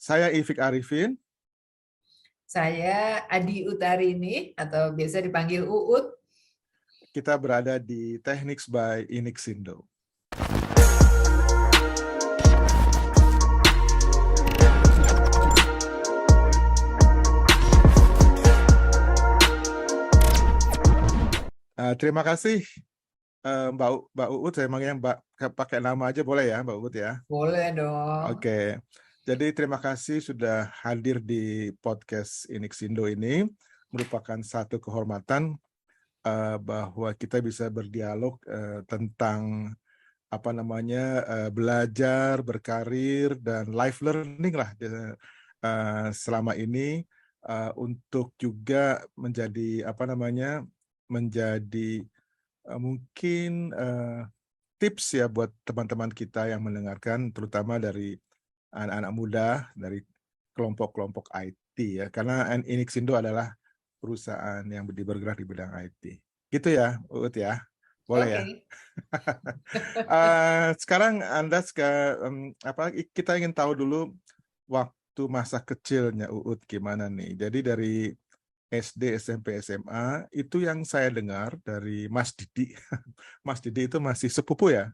Saya Ifik Arifin. Saya Adi Utarini atau biasa dipanggil Uut. Kita berada di Techniques by Inixindo. Terima kasih Mbak Uut. Saya manggilnya Mbak, pakai nama aja boleh ya Mbak Uut ya? Boleh dong. Oke. Jadi terima kasih sudah hadir di podcast Inixindo ini. Merupakan satu kehormatan bahwa kita bisa berdialog tentang belajar, berkarir, dan life learning lah selama ini, untuk juga menjadi mungkin tips ya buat teman-teman kita yang mendengarkan, terutama dari anak-anak muda dari kelompok-kelompok IT ya, karena Inixindo adalah perusahaan yang bergerak di bidang IT. Gitu ya, Uut ya. Boleh ya. Sekarang kita ingin tahu dulu waktu masa kecilnya Uut gimana nih. Jadi dari SD, SMP, SMA itu yang saya dengar dari Mas Didi. Mas Didi itu masih sepupu ya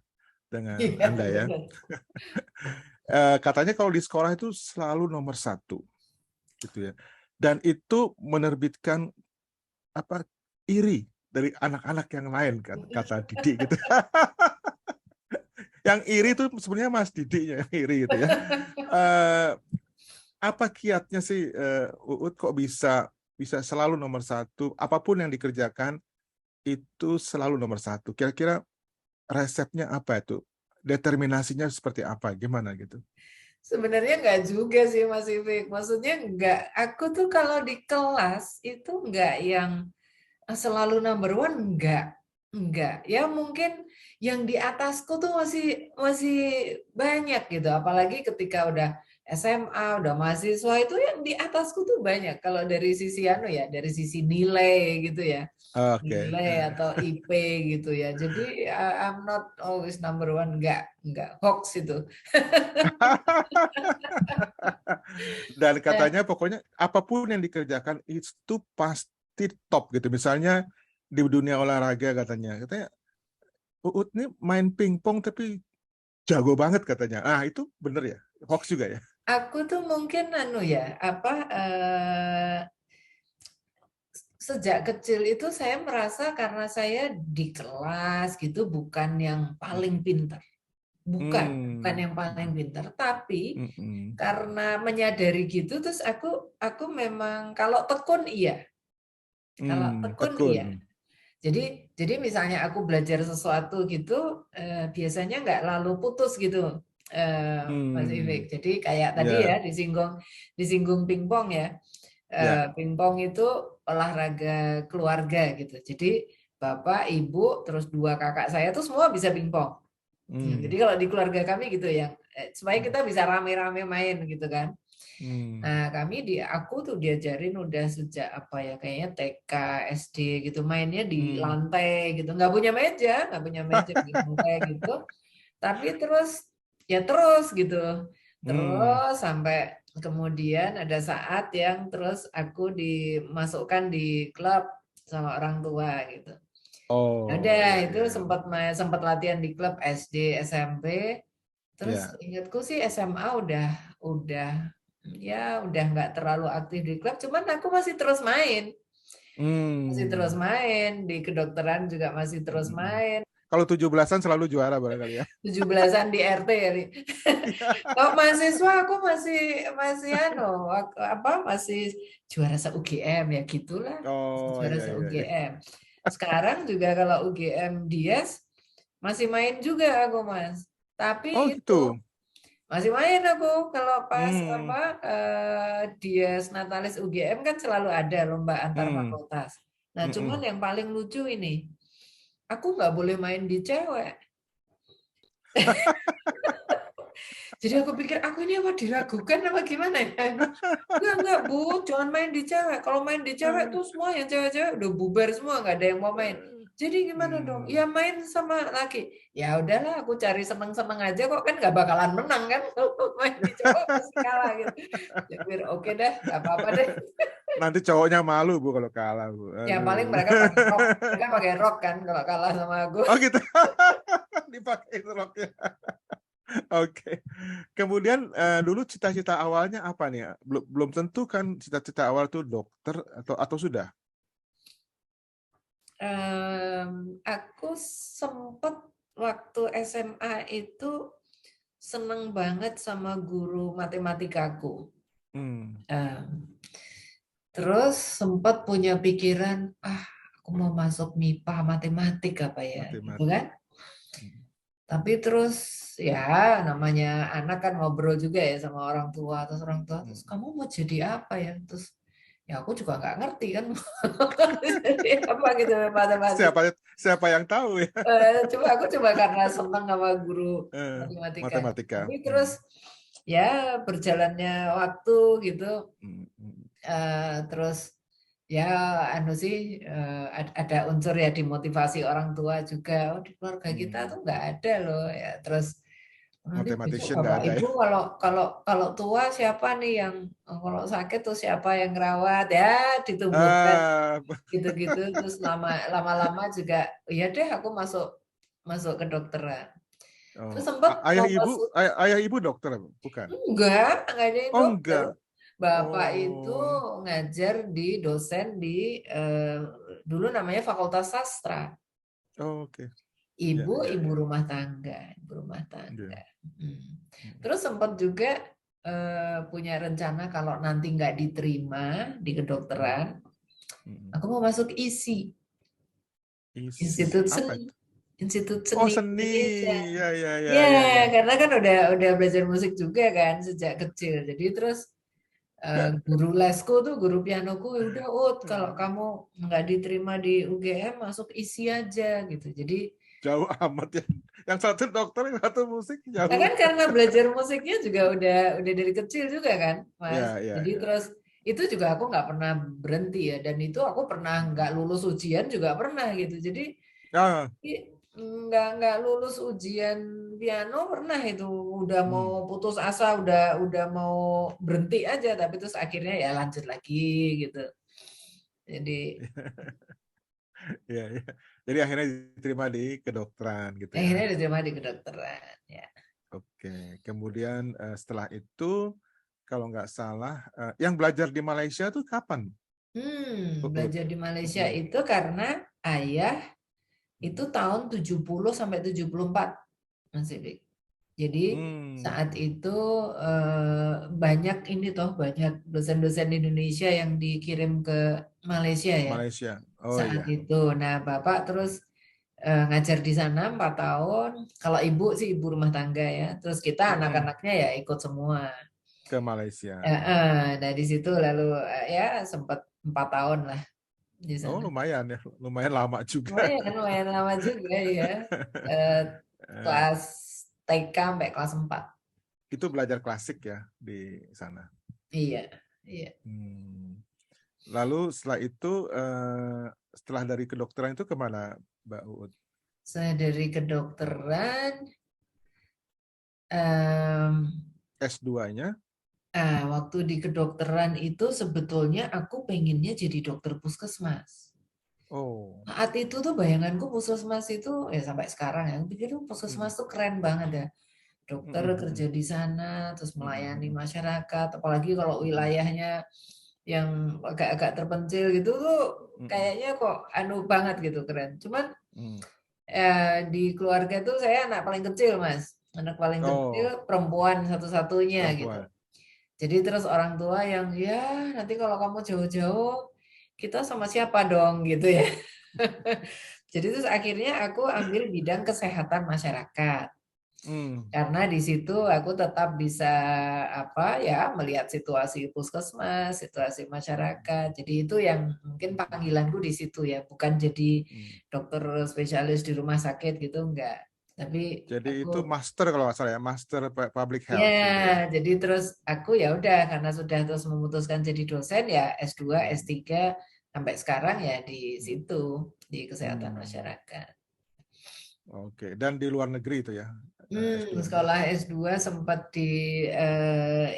dengan Anda ya. Katanya kalau di sekolah itu selalu nomor 1 gitu ya. Dan itu menerbitkan iri dari anak-anak yang lain kan, kata Didi gitu. Yang iri itu sebenarnya Mas Didi yang iri gitu ya. Apa kiatnya sih Uut kok bisa selalu nomor 1, apapun yang dikerjakan itu selalu nomor 1. Kira-kira resepnya apa itu? Determinasinya seperti apa? Gimana gitu? Sebenarnya nggak juga sih Mas Ifik. Maksudnya nggak, aku tuh kalau di kelas itu nggak yang selalu number one, enggak. Ya mungkin yang di atasku tuh masih banyak gitu. Apalagi ketika udah SMA, udah mahasiswa, itu yang di atasku tuh banyak. Kalau dari sisi dari sisi nilai gitu ya. Nilai atau IP gitu ya. Jadi I'm not always number one, enggak hoax itu. Dan katanya pokoknya apapun yang dikerjakan itu pasti top gitu. Misalnya di dunia olahraga katanya Uut nih main pingpong tapi jago banget katanya. Itu bener ya? Hoax juga ya? Aku tuh mungkin sejak kecil itu saya merasa karena saya di kelas gitu bukan yang paling pintar. Bukan yang paling pintar, tapi karena menyadari gitu terus aku memang kalau tekun iya. Kalau tekun iya. Jadi misalnya aku belajar sesuatu gitu biasanya nggak lalu putus gitu. Mas Ifik. Jadi kayak tadi ya disinggung pingpong ya. Pingpong itu olahraga keluarga gitu. Jadi bapak, ibu, terus 2 kakak saya tuh semua bisa pingpong. Jadi kalau di keluarga kami gitu ya, supaya kita bisa rame-rame main gitu kan. Nah aku tuh diajarin udah sejak kayaknya TK, SD gitu, mainnya di lantai gitu, nggak punya meja di lantai gitu. Tapi terus gitu. Terus sampai kemudian ada saat yang terus aku dimasukkan di klub sama orang tua gitu. Itu sempat latihan di klub SD, SMP. Terus ingatku sih SMA udah nggak terlalu aktif di klub, cuman aku masih terus main. Masih terus main, di kedokteran juga masih terus main. Kalau 17-an selalu juara barangkali ya. 17-an di RT ya. Kalau mahasiswa aku masih juara se-UGM ya gitulah. Juara se-UGM. Sekarang juga kalau UGM Dias masih main juga aku, Mas. Tapi itu masih main aku kalau pas Dias Natalis UGM kan selalu ada lomba antar fakultas. Nah, cuman yang paling lucu ini, aku nggak boleh main di cewek. Jadi aku pikir aku ini apa diragukan apa gimana ya? Enggak Bu, jangan main di cewek. Kalau main di cewek tuh semua yang cewek-cewek udah bubar semua, nggak ada yang mau main. Jadi gimana dong? Ya main sama laki. Ya udahlah, aku cari seneng-seneng aja kok, kan nggak bakalan menang kan kalau main di cowok pasti kalah gitu. Jadi oke deh, nggak apa-apa deh. Nanti cowoknya malu Bu kalau kalah Bu. Ya paling Aduh. mereka pakai rok kan kalau kalah sama aku. Oh gitu. Dipakai roknya. Oke. Kemudian dulu cita-cita awalnya apa nih? Belum tentu kan cita-cita awal tuh dokter atau sudah? Aku sempet waktu SMA itu seneng banget sama guru matematikaku. Terus sempat punya pikiran, aku mau masuk MIPA matematik apa ya, gitu kan? Tapi terus ya namanya anak kan ngobrol juga ya sama orang tua, terus kamu mau jadi apa ya? Terus ya aku juga nggak ngerti kan jadi apa gitu matematik. Siapa yang tahu ya? Aku coba karena senang sama guru matematika. Tapi terus ya berjalannya waktu gitu, terus ya ada unsur ya dimotivasi orang tua juga. Oh, di keluarga kita tuh nggak ada loh ya. Terus nanti besok bapak ibu kalau tua siapa nih yang kalau sakit tuh siapa yang rawat ya, ditumbuhkan gitu-gitu. Terus lama-lama juga ya deh aku masuk ke dokteran. Terus sempat ayah ibu dokter bukan? Enggak ada yang dokter. Enggak. Bapak itu ngajar di dosen di dulu namanya Fakultas Sastra. Oke. Ibu rumah tangga, Terus sempat juga punya rencana kalau nanti nggak diterima di kedokteran, aku mau masuk ISI. Institut Seni. Institut Seni Indonesia. Ya, karena kan udah belajar musik juga kan sejak kecil. Jadi terus guru lesku tuh, guru pianoku, udah kalau kamu nggak diterima di UGM masuk ISI aja gitu. Jadi jauh amat ya. Yang satu dokter, yang satu musik jauh. Nah kan karena belajar musiknya juga udah dari kecil juga kan, Mas. Jadi terus itu juga aku nggak pernah berhenti ya, dan itu aku pernah nggak lulus ujian juga pernah gitu. Jadi nggak lulus ujian piano pernah itu, udah mau putus asa, udah mau berhenti aja, tapi terus akhirnya ya lanjut lagi gitu. Jadi jadi akhirnya diterima di kedokteran gitu ya. Akhirnya diterima di kedokteran ya. Oke, kemudian setelah itu kalau nggak salah yang belajar di Malaysia tuh kapan? Belajar di Malaysia itu karena ayah itu tahun 70 sampai 74 Mas Idik. Jadi saat itu banyak banyak dosen-dosen Indonesia yang dikirim ke Malaysia ya. Malaysia. Saat itu. Nah, Bapak terus ngajar di sana 4 tahun. Kalau ibu sih ibu rumah tangga ya. Terus kita anak-anaknya ya ikut semua ke Malaysia. Nah, di situ lalu ya sempat 4 tahun lah. Lumayan ya, lumayan lama juga. Lumayan lama juga ya. Kelas TK sampai kelas 4. Itu belajar klasik ya di sana? Iya. Lalu setelah itu, setelah dari kedokteran itu kemana Mbak Uut? Saya dari kedokteran, S2-nya? Waktu di kedokteran itu sebetulnya aku pengennya jadi dokter puskesmas. Saat itu tuh bayanganku puskesmas itu ya sampai sekarang ya, pikir puskesmas tuh keren banget ya. Dokter kerja di sana, terus melayani masyarakat, apalagi kalau wilayahnya yang agak-agak terpencil gitu tuh kayaknya kok banget gitu, keren. Cuman di keluarga tuh saya anak paling kecil, Mas. Anak paling kecil, perempuan satu-satunya gitu. Jadi terus orang tua yang ya nanti kalau kamu jauh-jauh kita sama siapa dong gitu ya. Jadi terus akhirnya aku ambil bidang kesehatan masyarakat. Karena di situ aku tetap bisa melihat situasi puskesmas, situasi masyarakat. Jadi itu yang mungkin panggilanku di situ ya, bukan jadi dokter spesialis di rumah sakit gitu, enggak. Tapi jadi itu master kalau nggak salah ya, master public health. Ya, jadi terus aku ya udah karena sudah terus memutuskan jadi dosen ya S2, S3 sampai sekarang ya di situ, di kesehatan masyarakat. Oke, dan di luar negeri itu ya? S2-nya. Sekolah S2 sempat di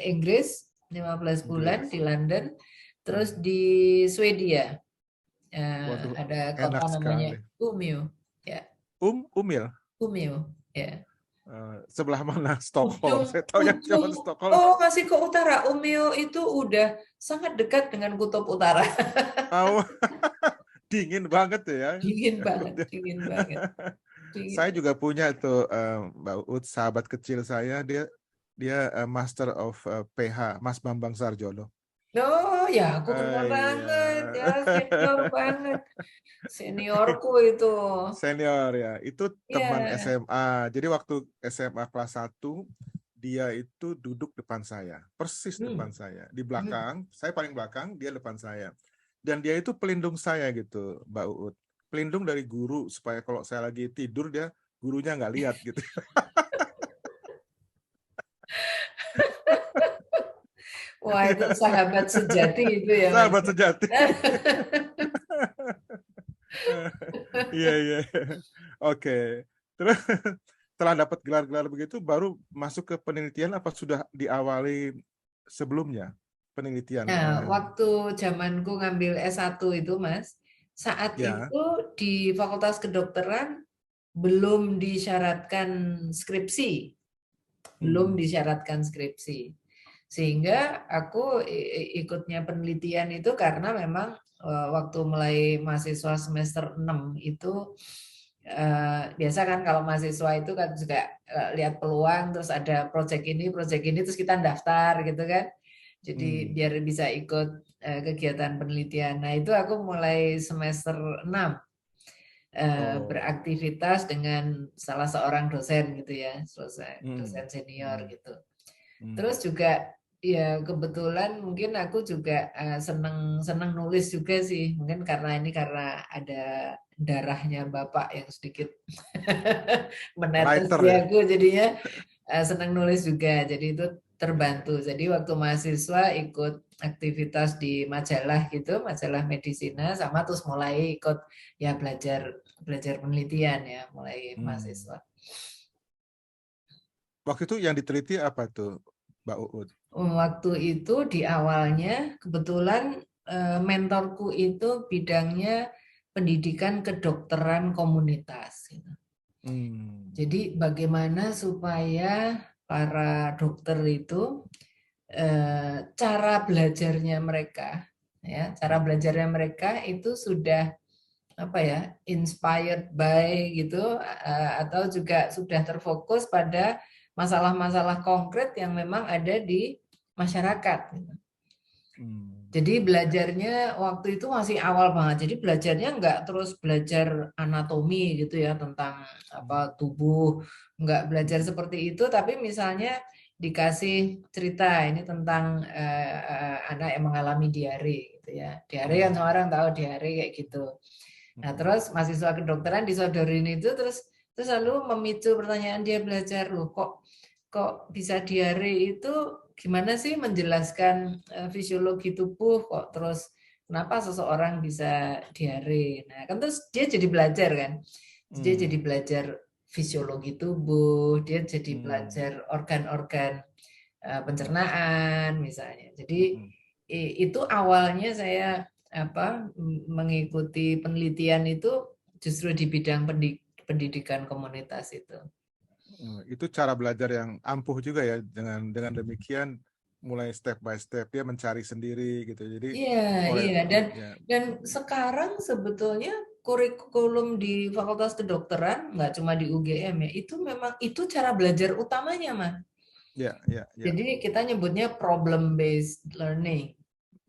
Inggris 15 bulan di London, terus di Swedia Waduh, ada enak kota namanya sekali. Umeå, ya. Umil? Umeå, ya. Sebelah mana Stockholm? Ujung, Saya tahu yang cuma ujung. Stockholm. Oh, masih ke utara. Umeå itu udah sangat dekat dengan kutub utara. Oh, dingin banget ya. Dingin banget, dingin banget. Saya juga punya tuh Mbak Ut, sahabat kecil saya, dia Master of PH, Mas Bambang Sarjono. Oh ya, aku kenal Iya. banget ya, senior banget, seniorku itu. Senior ya, itu teman Ya. SMA. Jadi waktu SMA kelas 1, dia itu duduk depan saya, persis depan saya. Di belakang, saya paling belakang, dia depan saya. Dan dia itu pelindung saya gitu, Mbak Uut. Pelindung dari guru, supaya kalau saya lagi tidur, gurunya nggak lihat gitu. Wah, itu sahabat sejati itu ya, Mas. Sahabat sejati. Iya, iya. Oke. Terus setelah dapat gelar-gelar begitu, baru masuk ke penelitian apa sudah diawali sebelumnya penelitian? Nah, waktu zamanku ngambil S1 itu, Mas, saat Ya. itu di Fakultas Kedokteran belum disyaratkan skripsi. Belum disyaratkan skripsi. Sehingga aku ikutnya penelitian itu karena memang waktu mulai mahasiswa semester 6 itu biasa kan kalau mahasiswa itu kan juga lihat peluang, terus ada proyek ini terus kita daftar gitu kan. Jadi biar bisa ikut kegiatan penelitian. Nah, itu aku mulai semester 6 beraktivitas dengan salah seorang dosen gitu ya, dosen senior gitu. Terus juga ya kebetulan mungkin aku juga seneng nulis juga sih, mungkin karena ada darahnya bapak yang sedikit menetes Writer di ya. aku, jadinya seneng nulis juga, jadi itu terbantu. Jadi waktu mahasiswa ikut aktivitas di majalah gitu, majalah Medisina, sama terus mulai ikut ya belajar penelitian ya, mulai mahasiswa. Waktu itu yang diteliti apa tuh, Mbak Uut? Waktu itu di awalnya kebetulan mentorku itu bidangnya pendidikan kedokteran komunitas. Jadi bagaimana supaya para dokter itu cara belajarnya mereka, ya, cara belajarnya mereka itu sudah apa ya, inspired by gitu, atau juga sudah terfokus pada masalah-masalah konkret yang memang ada di masyarakat. Jadi belajarnya waktu itu masih awal banget. Jadi belajarnya nggak terus belajar anatomi gitu ya, tentang apa tubuh, nggak belajar seperti itu. Tapi misalnya dikasih cerita ini tentang anak yang mengalami diare gitu ya. Diare kan semua orang tahu diare kayak gitu. Nah, terus mahasiswa kedokteran disodorin itu, terus lalu memicu pertanyaan dia belajar, loh kok bisa diare itu, gimana sih menjelaskan fisiologi tubuh, kok terus kenapa seseorang bisa diare. Nah, kan terus dia jadi belajar kan. Dia jadi belajar fisiologi tubuh, dia jadi belajar organ-organ pencernaan misalnya. Jadi itu awalnya saya mengikuti penelitian itu justru di bidang pendidikan komunitas itu. Itu cara belajar yang ampuh juga ya, dengan demikian mulai step by step dia mencari sendiri gitu. Jadi Iya, dan sekarang sebetulnya kurikulum di Fakultas Kedokteran nggak cuma di UGM ya, itu memang itu cara belajar utamanya, Mas. Ya. Jadi kita nyebutnya problem based learning.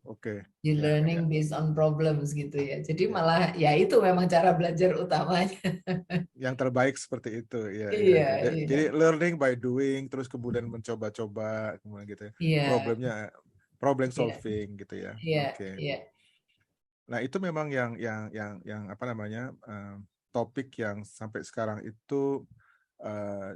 Oke. Di learning based on problems gitu ya. Jadi malah ya itu memang cara belajar utamanya. Yang terbaik seperti itu. Ya. Iya. Jadi learning by doing, terus kemudian mencoba-coba, kemudian gitu. Iya. Problem Iya. solving gitu ya. Iya. Oke. Iya. Nah, itu memang yang apa namanya, topik yang sampai sekarang itu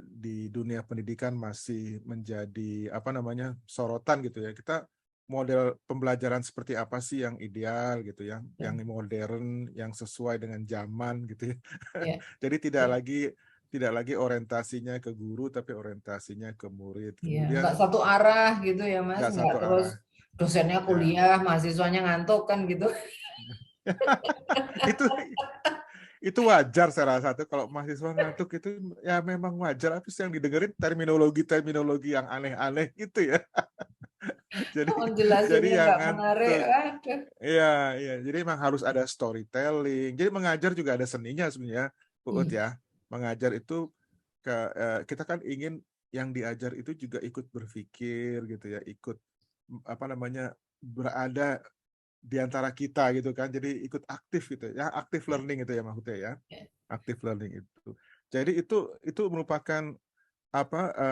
di dunia pendidikan masih menjadi apa namanya, sorotan gitu ya. Kita model pembelajaran seperti apa sih yang ideal gitu ya, yang modern, yang sesuai dengan zaman gitu ya. Jadi tidak lagi orientasinya ke guru tapi orientasinya ke murid. Kemudian nggak satu arah gitu ya Mas, nggak nggak satu terus arah. dosennya Ya. kuliah, mahasiswanya ngantuk kan gitu. itu itu wajar saya rasa tuh kalau mahasiswa ngantuk itu ya memang wajar, tapi yang didengerin terminologi yang aneh-aneh gitu ya. jadi jadi Menjelasinnya yang nggak menarik, ngantuk. aduh. Iya, jadi memang harus ada storytelling. Jadi mengajar juga ada seninya sebenarnya, Uut ya. Mengajar itu kita kan ingin yang diajar itu juga ikut berpikir gitu ya, ikut berada di antara kita gitu kan. Jadi ikut aktif gitu ya, active learning itu ya maksudnya ya. Active learning itu. Jadi itu merupakan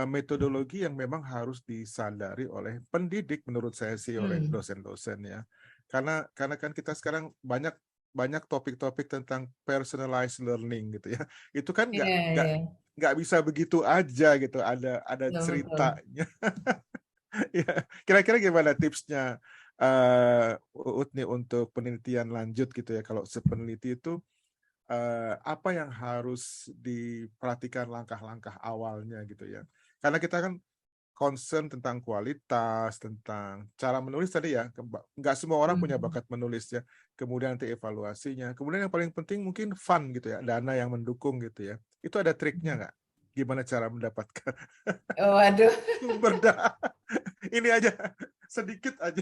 metodologi yang memang harus disadari oleh pendidik menurut saya sih, oleh dosen-dosen ya. Karena kan kita sekarang banyak topik-topik tentang personalized learning gitu ya. Itu kan nggak bisa begitu aja gitu, ada Betul. ceritanya. Ya, kira-kira gimana tipsnya Uut nih untuk penelitian lanjut gitu ya, kalau sepeneliti itu apa yang harus diperhatikan langkah-langkah awalnya gitu ya. Karena kita kan concern tentang kualitas, tentang cara menulis tadi ya. Nggak semua orang punya bakat menulis ya. Kemudian nanti evaluasinya. Kemudian yang paling penting mungkin fund gitu ya, dana yang mendukung gitu ya. Itu ada triknya nggak? Gimana cara mendapatkan Waduh. sumber dana? Ini aja sedikit aja.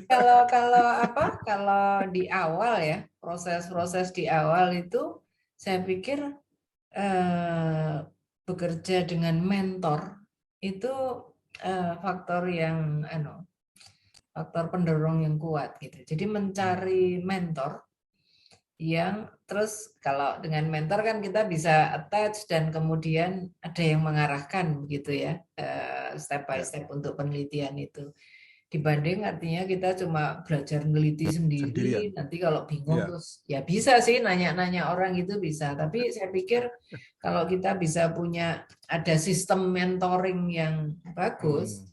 Kalau di awal ya, proses-proses di awal itu saya pikir bekerja dengan mentor itu faktor pendorong yang kuat gitu. Jadi mencari mentor yang terus, kalau dengan mentor kan kita bisa attach dan kemudian ada yang mengarahkan begitu ya, step by step untuk penelitian itu. Dibanding artinya kita cuma belajar meneliti sendiri, Sendirian. nanti kalau bingung Ya. terus ya bisa sih nanya-nanya orang itu bisa, tapi saya pikir kalau kita bisa ada sistem mentoring yang bagus,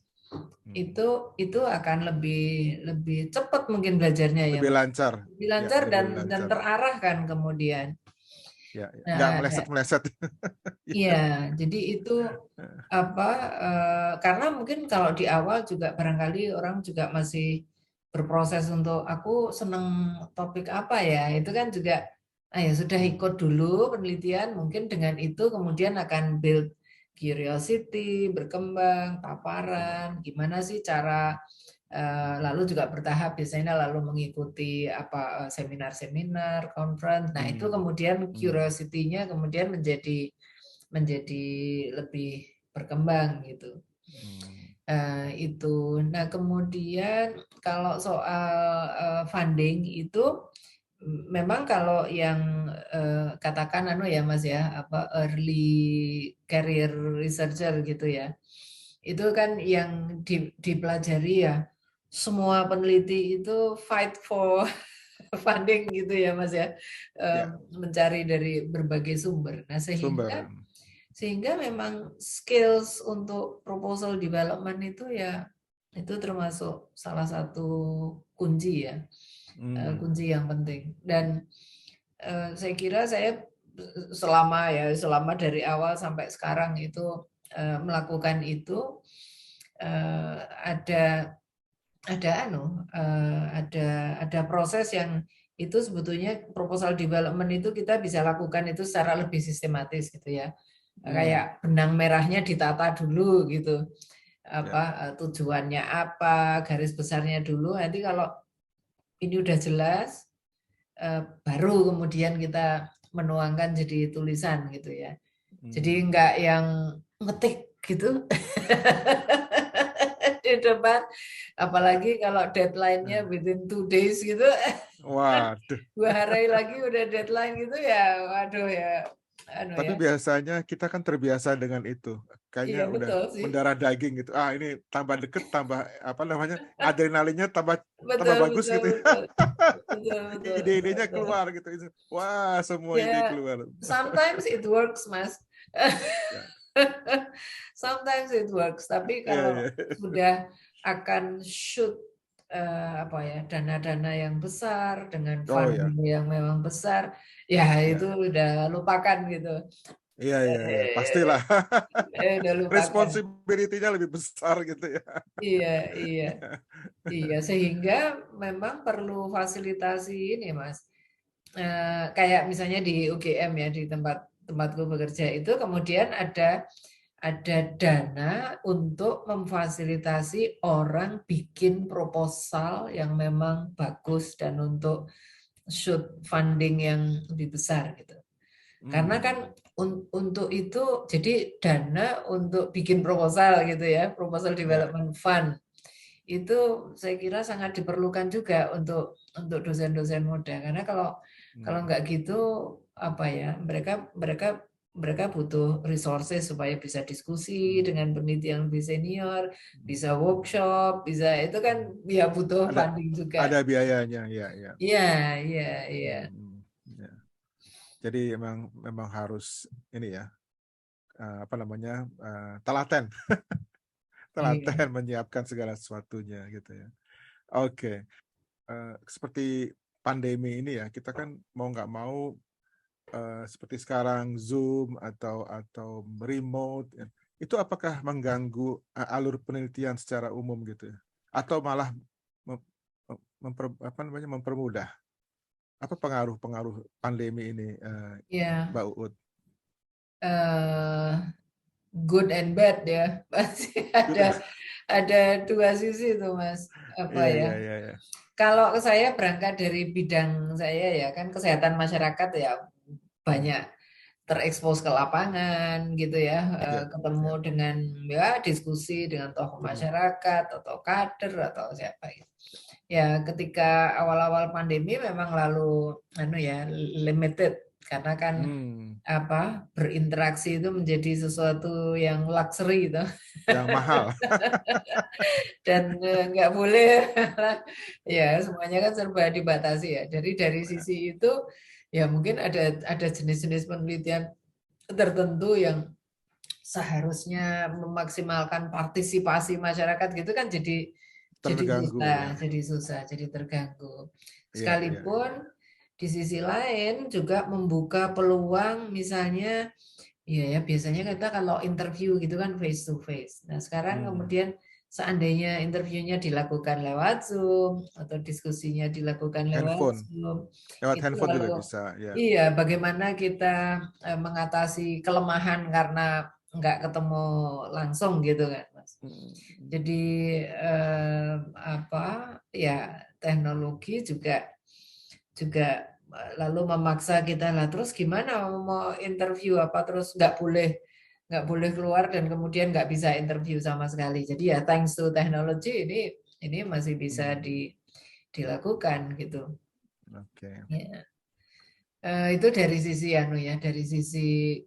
itu akan lebih cepat mungkin belajarnya ya, Lebih lancar. lebih Ya, lancar lebih dan lancar. terarahkan kemudian. Ya, nggak Nah, meleset-meleset. iya, jadi itu karena mungkin kalau di awal juga barangkali orang juga masih berproses untuk aku seneng topik apa ya, itu kan juga ya sudah ikut dulu penelitian, mungkin dengan itu kemudian akan build curiosity, berkembang, paparan, gimana sih cara, lalu juga bertahap biasanya lalu mengikuti seminar-seminar, conference. Nah, itu kemudian curiosity-nya kemudian menjadi lebih berkembang gitu. Itu. Nah, kemudian kalau soal funding itu memang kalau yang katakan ya Mas ya, early career researcher gitu ya. Itu kan yang dipelajari ya, semua peneliti itu fight for funding gitu ya Mas ya, mencari dari berbagai sumber. Nah, sehingga memang skills untuk proposal development itu ya itu termasuk salah satu kunci ya, kunci yang penting. Dan saya kira saya selama dari awal sampai sekarang itu melakukan itu, ada proses yang itu sebetulnya proposal development itu kita bisa lakukan itu secara lebih sistematis gitu ya. Kayak benang merahnya ditata dulu gitu. Tujuannya apa, garis besarnya dulu. Nanti kalau ini udah jelas, baru kemudian kita menuangkan jadi tulisan gitu ya. Jadi enggak yang ngetik gitu di depan, apalagi kalau deadline-nya within 2 days gitu. Waduh. 2 hari lagi udah deadline gitu ya, waduh ya. Tapi biasanya kita kan terbiasa dengan itu. Kayaknya Iya, udah betul sih. mendarah daging gitu. Ini tambah deket, tambah adrenalinnya tambah Betul, bagus betul, gitu. betul. Betul, betul, Ide-idenya betul. keluar gitu. Wah, semua ide Ya, keluar. sometimes it works, Mas. Ya. Sometimes it works, tapi Iya, kalau iya. sudah akan shoot apa ya, dana-dana yang besar dengan Oh ya, funding yang memang besar, ya itu ya. udah lupakan gitu. Iya, iya, iya, pastilah. Udah lupakan. Responsibility-nya lebih besar gitu ya. Iya, iya, iya. Sehingga memang perlu fasilitasi ini, Mas. Kayak misalnya di UGM ya, di tempatku bekerja itu kemudian ada dana untuk memfasilitasi orang bikin proposal yang memang bagus dan untuk shoot funding yang lebih besar gitu. Karena kan untuk itu jadi dana untuk bikin proposal gitu ya, proposal development fund itu saya kira sangat diperlukan juga untuk dosen-dosen muda. Karena kalau nggak gitu apa ya, mereka butuh resources supaya bisa diskusi dengan peneliti yang lebih senior, bisa workshop, bisa itu kan ya butuh ada funding juga. ada biayanya, ya, ya. Iya, iya, iya. Ya. Jadi memang harus ini ya, apa namanya, telaten, Iya. telaten menyiapkan segala sesuatunya gitu ya. Oke, seperti pandemi ini ya, kita kan mau nggak mau seperti sekarang Zoom atau remote ya, itu apakah mengganggu alur penelitian secara umum gitu ya? Atau malah mempermudah? Apa pengaruh-pengaruh pandemi ini, Ya, Mbak Uut? good and bad ya. Pasti ada dua sisi tuh Mas. Apa Iya, ya? iya, iya, iya. Kalau saya berangkat dari bidang saya ya kan kesehatan masyarakat ya banyak terekspos ke lapangan gitu ya, Siap, ketemu siap. dengan ya diskusi dengan tokoh masyarakat atau kader atau siapa gitu. Ya ketika awal-awal pandemi memang lalu ya limited karena kan Hmm, apa berinteraksi itu menjadi sesuatu yang luxury gitu yang mahal. dan nggak boleh ya semuanya kan serba dibatasi ya. Dari sisi itu ya mungkin ada jenis-jenis penelitian tertentu yang seharusnya memaksimalkan partisipasi masyarakat gitu kan Terganggu ya. jadi susah, jadi terganggu. Iya, iya, iya. Sekalipun di sisi lain juga membuka peluang misalnya iya ya, biasanya kita kalau interview gitu kan face to face. Nah, sekarang kemudian seandainya interviewnya dilakukan lewat Zoom atau diskusinya dilakukan lewat Handphone. Zoom, Lewat itu handphone juga lalu bisa, ya. iya, bagaimana kita mengatasi kelemahan karena nggak ketemu langsung gitu kan, Mas. Hmm, Jadi apa ya teknologi juga juga lalu memaksa kita lah terus gimana mau interview apa terus nggak boleh keluar dan kemudian nggak bisa interview sama sekali jadi ya thanks to technology ini masih bisa dilakukan gitu Oke. ya. Itu dari sisi dari sisi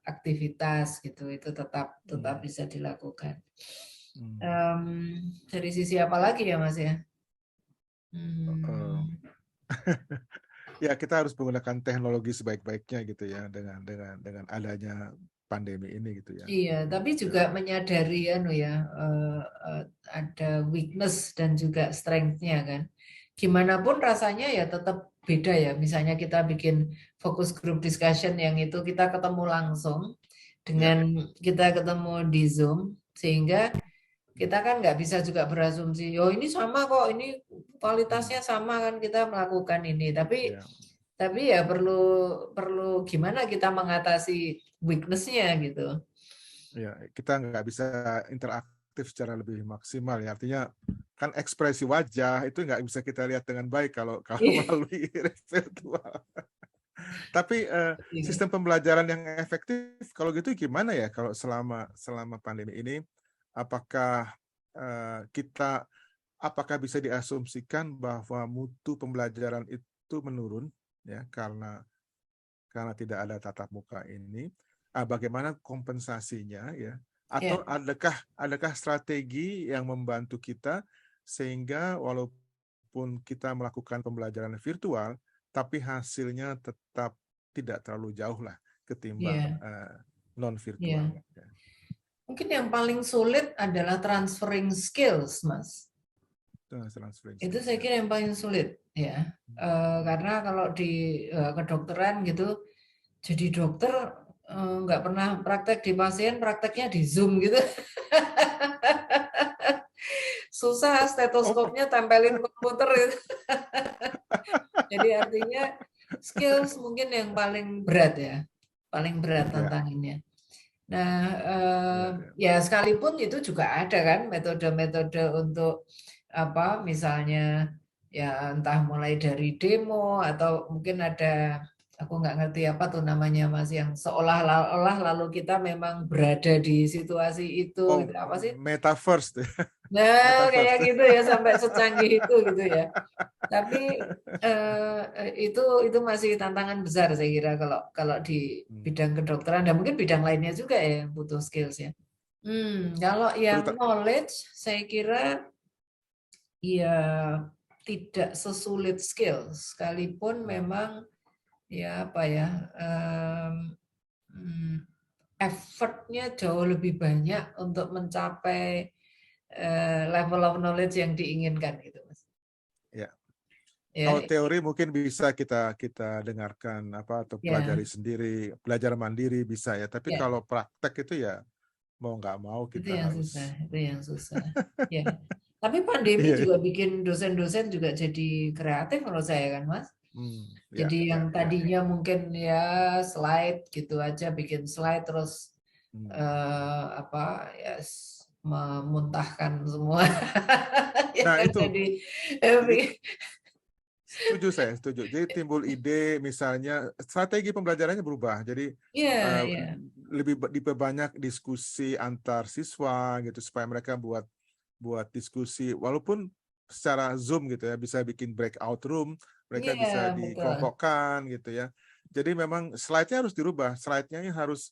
aktivitas gitu itu tetap bisa dilakukan. Hmm. Dari sisi apa lagi ya Mas ya? Eh, Hmm. ya kita harus menggunakan teknologi sebaik-baiknya gitu ya dengan adanya pandemi ini gitu ya. Iya, tapi juga menyadari ada weakness dan juga strength-nya kan. Gimana pun rasanya ya tetap beda ya. Misalnya kita bikin focus group discussion yang itu kita ketemu langsung Ya. dengan kita ketemu di Zoom, sehingga kita kan nggak bisa juga berasumsi, oh ini sama kok, ini kualitasnya sama kan kita melakukan ini. Ya. Tapi ya perlu perlu gimana kita mengatasi weakness-nya gitu. Ya, kita nggak bisa interaktif secara lebih maksimal ya. Artinya kan ekspresi wajah itu nggak bisa kita lihat dengan baik kalau melalui virtual. Tapi sistem pembelajaran yang efektif kalau gitu gimana ya kalau selama pandemi ini? Apakah apakah bisa diasumsikan bahwa mutu pembelajaran itu menurun ya karena tidak ada tatap muka ini? Bagaimana kompensasinya ya? Atau Ya, adakah strategi yang membantu kita sehingga walaupun kita melakukan pembelajaran virtual, tapi hasilnya tetap tidak terlalu jauh lah ketimbang ya, non virtual. ya. Mungkin yang paling sulit adalah transferring skills, Mas. Itu saya kira yang paling sulit ya. Karena kalau di kedokteran gitu, jadi dokter nggak pernah praktek di pasien, prakteknya di Zoom gitu. Susah stetoskopnya tempelin komputer gitu. Jadi artinya skills mungkin yang paling berat ya, paling berat tantangannya. Nah, ya sekalipun itu juga ada kan metode-metode untuk apa, misalnya ya entah mulai dari demo atau mungkin ada, aku nggak ngerti apa tuh namanya Mas, yang seolah-olah lalu kita memang berada di situasi itu, gitu. Apa sih? Metaverse. Nah, kayak gitu ya, sampai secanggih itu gitu ya. Tapi itu masih tantangan besar saya kira kalau di bidang kedokteran dan mungkin bidang lainnya juga ya yang butuh skills ya. Kalau yang knowledge saya kira ya tidak sesulit skills, sekalipun memang ya apa ya, effortnya jauh lebih banyak untuk mencapai level of knowledge yang diinginkan gitu Mas. Ya. Ya. Kalau teori mungkin bisa kita dengarkan atau pelajari sendiri, belajar mandiri bisa ya. Tapi kalau praktek itu ya mau nggak mau kita harus. Itu yang susah. Ya. Tapi pandemi juga bikin dosen-dosen juga jadi kreatif menurut saya kan Mas. Jadi yang tadinya mungkin ya slide gitu aja, bikin slide terus memuntahkan semua. Nah itu. Jadi, saya setuju. Jadi timbul ide, misalnya strategi pembelajarannya berubah. Jadi lebih diperbanyak diskusi antar siswa gitu supaya mereka buat diskusi, walaupun secara Zoom gitu ya, bisa bikin breakout room, mereka bisa dikelompokkan gitu ya. Jadi memang slide-nya harus dirubah. Slide-nya harus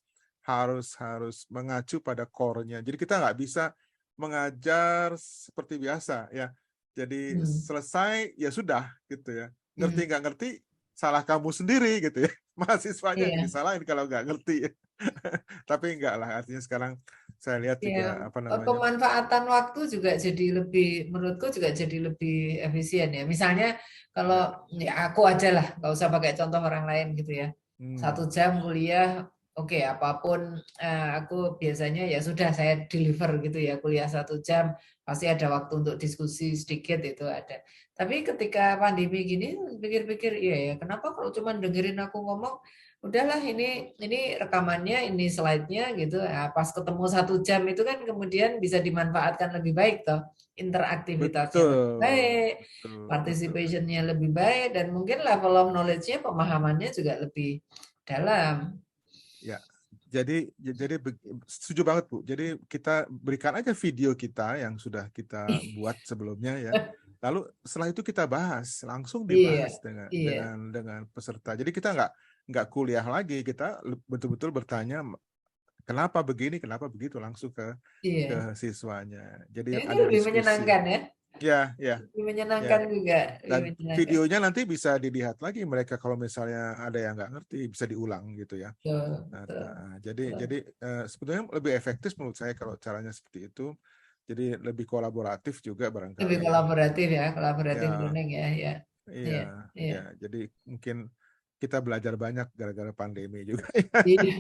mengacu pada core-nya. Jadi kita nggak bisa mengajar seperti biasa ya. Jadi selesai ya sudah gitu ya. Ngerti nggak ngerti salah kamu sendiri gitu ya. Mahasiswanya yang disalahin kalau nggak ngerti. Tapi enggak lah, artinya sekarang saya lihat juga pemanfaatan waktu juga jadi lebih, menurutku juga jadi lebih efisien ya. Misalnya kalau ya aku aja lah, nggak usah pakai contoh orang lain gitu ya. 1 jam kuliah, oke, apapun aku biasanya ya sudah saya deliver gitu ya, kuliah 1 jam pasti ada waktu untuk diskusi sedikit, itu ada. Tapi ketika pandemi gini pikir-pikir iya ya, kenapa kalau cuma dengerin aku ngomong, udahlah ini rekamannya, ini slide-nya gitu. Nah, pas ketemu 1 jam itu kan kemudian bisa dimanfaatkan lebih baik toh, interaktivitasnya lebih baik, participation-nya lebih baik, dan mungkin level of knowledge-nya, pemahamannya juga lebih dalam. Ya, jadi setuju banget Bu. Jadi kita berikan aja video kita yang sudah kita buat sebelumnya ya. Lalu setelah itu kita bahas, langsung dibahas dengan peserta. Jadi kita nggak kuliah lagi, kita betul-betul bertanya kenapa begini, kenapa begitu, langsung ke siswanya. Jadi itu ada lebih diskusi. Menyenangkan ya. Ya. Lebih menyenangkan juga. Dan videonya nanti bisa dilihat lagi mereka kalau misalnya ada yang nggak ngerti, bisa diulang gitu ya. Jadi sebetulnya lebih efektif menurut saya kalau caranya seperti itu. Jadi lebih kolaboratif juga barangkali. Lebih kolaboratif ya, kolaboratif learning ya. Iya. Jadi mungkin kita belajar banyak gara-gara pandemi juga. Iya.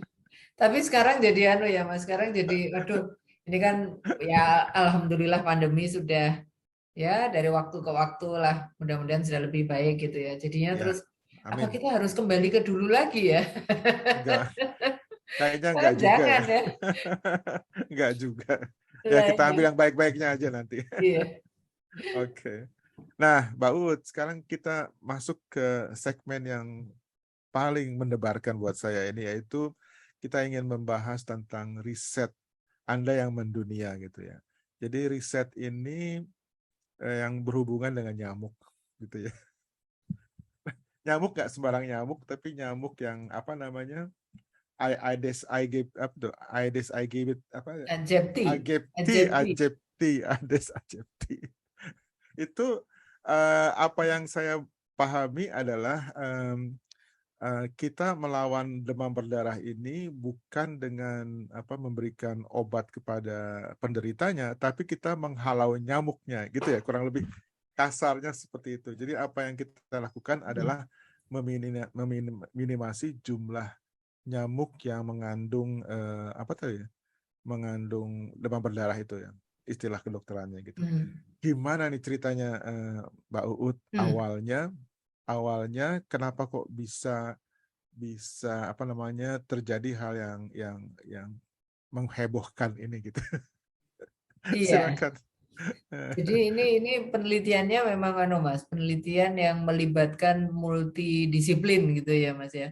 Tapi sekarang jadi ya Mas, sekarang jadi aduh, ini kan ya alhamdulillah pandemi sudah ya dari waktu ke waktu lah, mudah-mudahan sudah lebih baik gitu ya. Jadinya terus apa kita harus kembali ke dulu lagi ya? Enggak. Kayaknya enggak juga ya. Enggak juga. Ya kita ambil yang baik-baiknya aja nanti. Iya. Oke. Nah, Mbak Ut, sekarang kita masuk ke segmen yang paling mendebarkan buat saya ini, yaitu kita ingin membahas tentang riset Anda yang mendunia gitu ya. Jadi riset ini yang berhubungan dengan nyamuk gitu ya. Nyamuk nggak sembarang nyamuk, tapi nyamuk yang apa namanya? Aedes aegypti, itu apa yang saya pahami adalah kita melawan demam berdarah ini bukan dengan memberikan obat kepada penderitanya, tapi kita menghalau nyamuknya gitu ya, kurang lebih Kasarnya seperti itu. Jadi apa yang kita lakukan adalah meminimasi jumlah nyamuk yang mengandung apa tuh ya? Mengandung demam berdarah itu ya, istilah kedokterannya gitu. Gimana nih ceritanya Mbak Uut awalnya kenapa kok bisa apa namanya terjadi hal yang menghebohkan ini gitu. Iya. Silakan. Jadi ini penelitiannya memang Mas, penelitian yang melibatkan multidisiplin gitu ya Mas ya.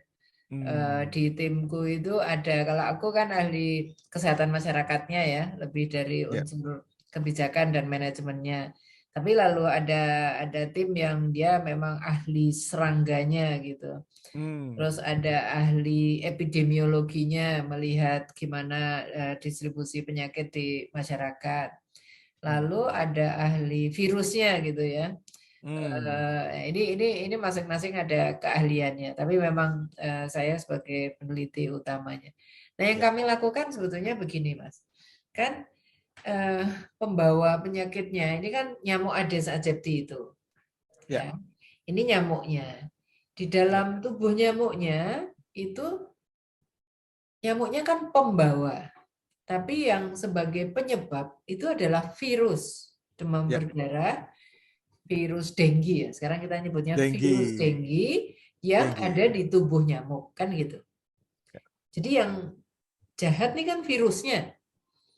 Di timku itu ada, kalau aku kan ahli kesehatan masyarakatnya ya, lebih dari unsur kebijakan dan manajemennya. Tapi lalu ada tim yang dia memang ahli serangganya gitu. Terus ada ahli epidemiologinya melihat gimana distribusi penyakit di masyarakat. Lalu ada ahli virusnya gitu ya. Ini masing-masing ada keahliannya, tapi memang saya sebagai peneliti utamanya. Nah, yang kami lakukan sebetulnya begini, Mas. Kan pembawa penyakitnya ini kan nyamuk Aedes aegypti itu. Ya. Ini nyamuknya. Di dalam tubuh nyamuknya itu nyamuknya kan pembawa. Tapi yang sebagai penyebab itu adalah virus demam berdarah, virus dengue ya. Sekarang kita nyebutnya virus dengue yang ada di tubuh nyamuk, kan gitu. Jadi yang jahat nih kan virusnya.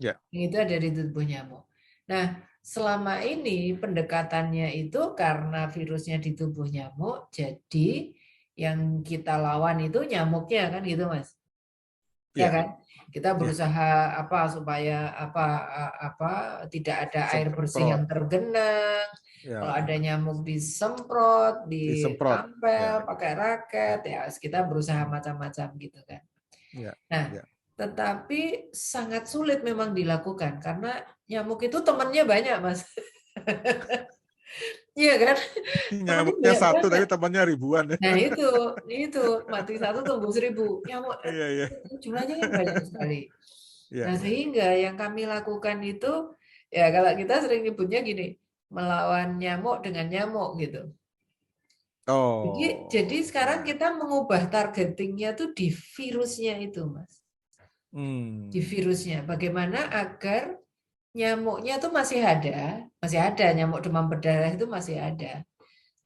Yang itu ada di tubuh nyamuk. Nah, selama ini pendekatannya itu karena virusnya di tubuh nyamuk, jadi yang kita lawan itu nyamuknya kan gitu, Mas. Ya kan? Kita berusaha supaya tidak ada air bersih yang tergenang. Kalau ada nyamuk disemprot, ditampel pakai raket, ya kita berusaha macam-macam gitu kan. Nah, tetapi sangat sulit memang dilakukan karena nyamuk itu temannya banyak, Mas. Iya kan? Nyamuknya satu tapi temannya ribuan ya. Nah itu mati satu tumbuh 1000 nyamuk. Jumlahnya kan banyak sekali. Nah sehingga yang kami lakukan itu ya kalau kita sering nyebutnya gini, melawan nyamuk dengan nyamuk gitu. Jadi sekarang kita mengubah targetingnya tuh di virusnya itu, Mas. Di virusnya. Bagaimana agar nyamuknya tuh masih ada nyamuk demam berdarah itu masih ada.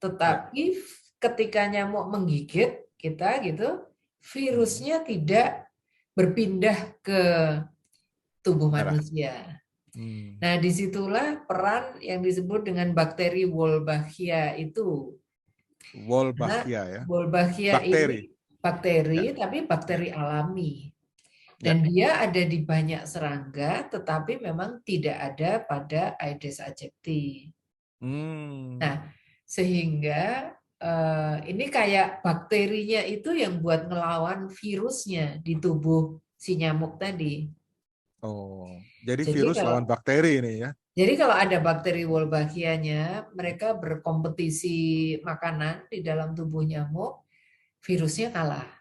Tetapi ketika nyamuk menggigit kita gitu, virusnya tidak berpindah ke tubuh manusia. Nah, disitulah peran yang disebut dengan bakteri Wolbachia itu. Wolbachia ya. Wolbachia ini bakteri, tapi bakteri alami. Dan dia ada di banyak serangga, tetapi memang tidak ada pada Aedes aegypti. Nah, sehingga ini kayak bakterinya itu yang buat ngelawan virusnya di tubuh si nyamuk tadi. Jadi virus lawan bakteri ini ya. Jadi kalau ada bakteri Wolbachia-nya, mereka berkompetisi makanan di dalam tubuh nyamuk, virusnya kalah.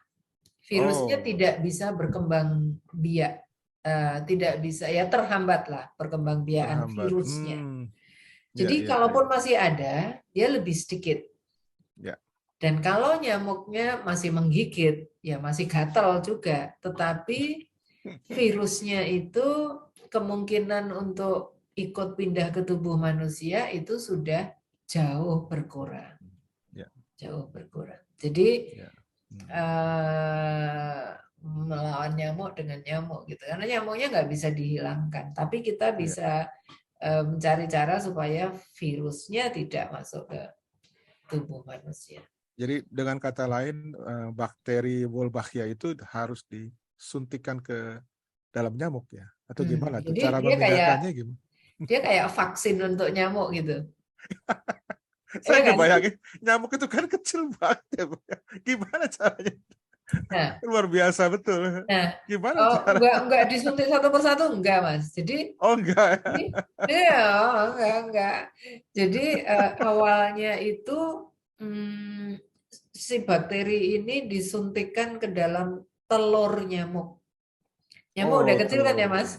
Virusnya tidak bisa berkembang biak, tidak bisa ya terhambatlah perkembangbiakan virusnya. Jadi kalaupun masih ada, dia lebih sedikit. Dan kalau nyamuknya masih menggigit, ya masih gatal juga. Tetapi virusnya itu kemungkinan untuk ikut pindah ke tubuh manusia itu sudah jauh berkurang. Jauh berkurang. Jadi melawan nyamuk dengan nyamuk gitu. Karena nyamuknya nggak bisa dihilangkan. Tapi kita bisa mencari cara supaya virusnya tidak masuk ke tubuh manusia. Jadi dengan kata lain bakteri Wolbachia itu harus disuntikan ke dalam nyamuk ya? Atau gimana? Jadi cara memindahkannya gimana? Dia kayak vaksin untuk nyamuk gitu. Saya ngebayangin nyamuk itu kan kecil banget ya. Gimana caranya? Nah, luar biasa betul. Nah, gimana caranya? Enggak disuntik satu persatu enggak, Mas. Jadi enggak. Iya, enggak. Jadi awalnya itu si bakteri ini disuntikkan ke dalam telur nyamuk. Nyamuk udah Oh, kecil kan ya, Mas?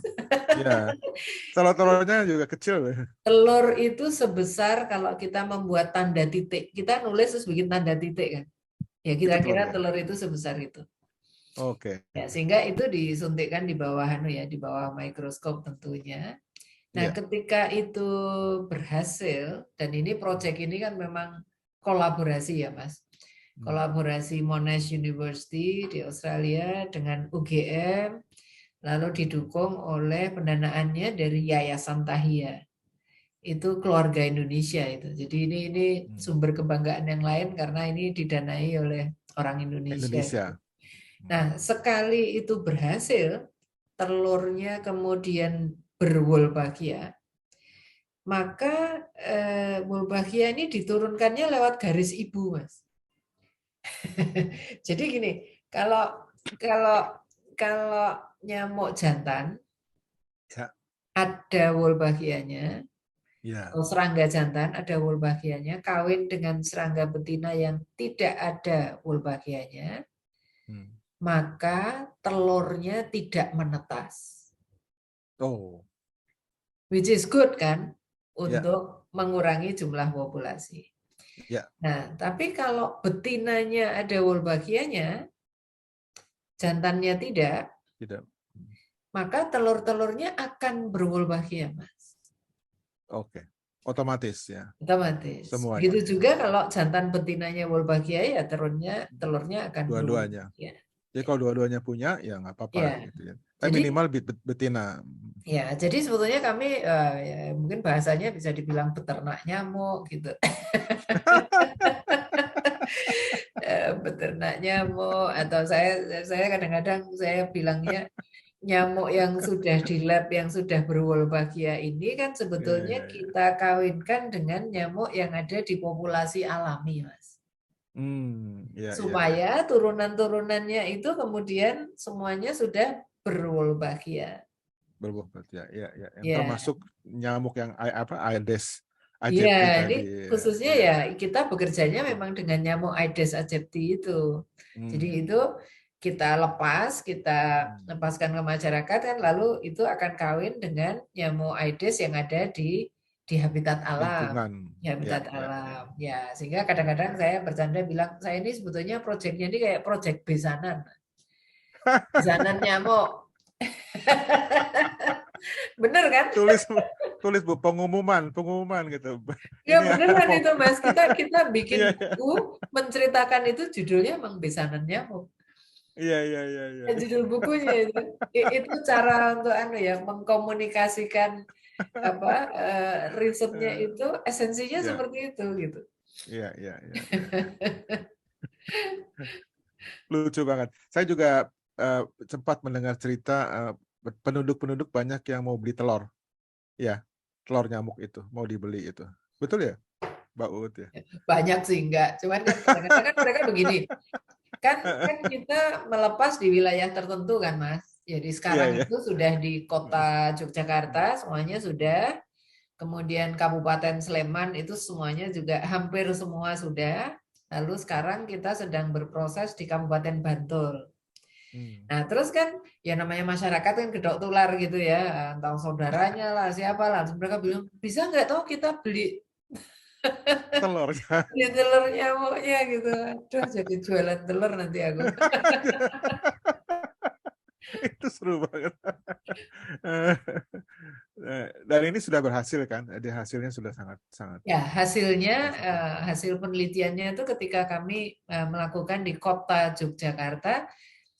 Ya, telur-telurnya juga kecil. Telur itu sebesar kalau kita membuat tanda titik. Kita nulis terus bikin tanda titik kan. Ya Itu telur kira-kira ya. telur itu sebesar itu. Oke. Ya, sehingga itu disuntikkan di bawah di bawah mikroskop tentunya. Nah, Iya. ketika itu berhasil, dan ini proyek ini kan memang kolaborasi ya, Mas. Kolaborasi Monash University di Australia dengan UGM, lalu didukung oleh pendanaannya dari Yayasan Tahia. Itu keluarga Indonesia itu. Jadi ini sumber kebanggaan yang lain karena ini didanai oleh orang Indonesia. Gitu. Nah, sekali itu berhasil, telurnya kemudian berwolbachia, maka Wolbachia ini diturunkannya lewat garis ibu, Mas. Jadi gini, kalau nyamuk jantan ada Wolbachia-nya, atau serangga jantan ada Wolbachia-nya, kawin dengan serangga betina yang tidak ada Wolbachia-nya, maka telurnya tidak menetas. Which is good kan, untuk mengurangi jumlah populasi. Nah, tapi kalau betinanya ada Wolbachia-nya, jantannya tidak, maka telur-telurnya akan berwolbachia, Mas. Oke, otomatis ya. Otomatis. Semuanya. Begitu juga kalau jantan betinanya Wolbachia, ya telurnya akan dua-duanya. Jadi kalau dua-duanya punya, ya nggak apa-apa. Ya. Gitu ya. Tapi minimal betina. Ya, jadi sebetulnya kami ya, mungkin bahasanya bisa dibilang peternak nyamuk gitu. Peternak nyamuk, atau saya kadang-kadang saya bilangnya nyamuk yang sudah di lab, yang sudah berwolbachia ini kan sebetulnya kita kawinkan dengan nyamuk yang ada di populasi alami, Mas. Supaya turunan-turunannya itu kemudian semuanya sudah berwolbachia. Berwolbachia, ya. Yang termasuk nyamuk yang Aedes aegypti Iya, tadi. ini khususnya ya kita bekerjanya memang dengan nyamuk Aedes aegypti itu. Jadi itu kita lepaskan ke masyarakat kan, lalu itu akan kawin dengan nyamuk Aedes yang ada di habitat alam. Lingkungan. Habitat alam. Ya, sehingga kadang-kadang saya bercanda bilang, saya ini sebetulnya proyeknya ini kayak proyek besanan. Besanan nyamuk. Bener kan? Tulis Bu, pengumuman gitu. Ya beneran itu, Mas. Kita bikin buku menceritakan itu, judulnya emang besanan nyamuk. Iya. Judul bukunya itu cara untuk mengkomunikasikan risetnya itu, esensinya seperti itu gitu. Iya. Lucu banget. Saya juga sempat mendengar cerita penduduk banyak yang mau beli telur. Ya, telur nyamuk itu mau dibeli itu. Betul ya, Mbak Uut ya? Banyak sih enggak. Cuman kan kadang-kadang kan mereka begini. Kan kita melepas di wilayah tertentu kan, Mas. Jadi sekarang itu sudah di kota Yogyakarta semuanya sudah. Kemudian Kabupaten Sleman itu semuanya juga hampir semua sudah. Lalu sekarang kita sedang berproses di Kabupaten Bantul. Nah, terus kan ya namanya masyarakat kan gedok tular gitu ya, entah saudaranya lah, siapa lah. Mereka bilang, bisa nggak tahu kita beli telurnya? beli telur nyamuknya gitu. Aduh, jadi jualan telur nanti aku. Itu seru banget. Dan ini sudah berhasil kan? Jadi hasilnya sudah sangat. Ya, hasil penelitiannya itu ketika kami melakukan di kota Yogyakarta,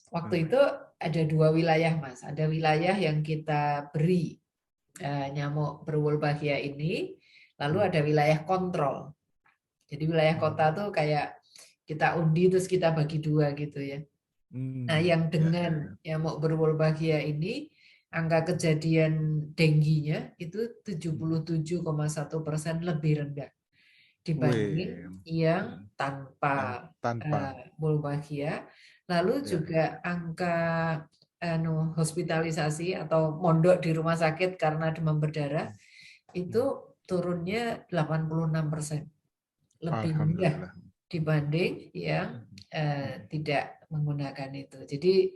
waktu itu ada 2 wilayah, Mas. Ada wilayah yang kita beri nyamuk berwolbachia ini, lalu ada wilayah kontrol. Jadi wilayah kota tuh kayak kita undi terus kita bagi 2 gitu ya. Nah, yang dengan nyamuk berwolbachia ini, angka kejadian dengginya itu 77,1% lebih rendah dibanding yang tanpa wolbachia. Lalu juga angka hospitalisasi atau mondok di rumah sakit karena demam berdarah itu turunnya 86%. Lebih rendah dibanding yang tidak menggunakan itu. Jadi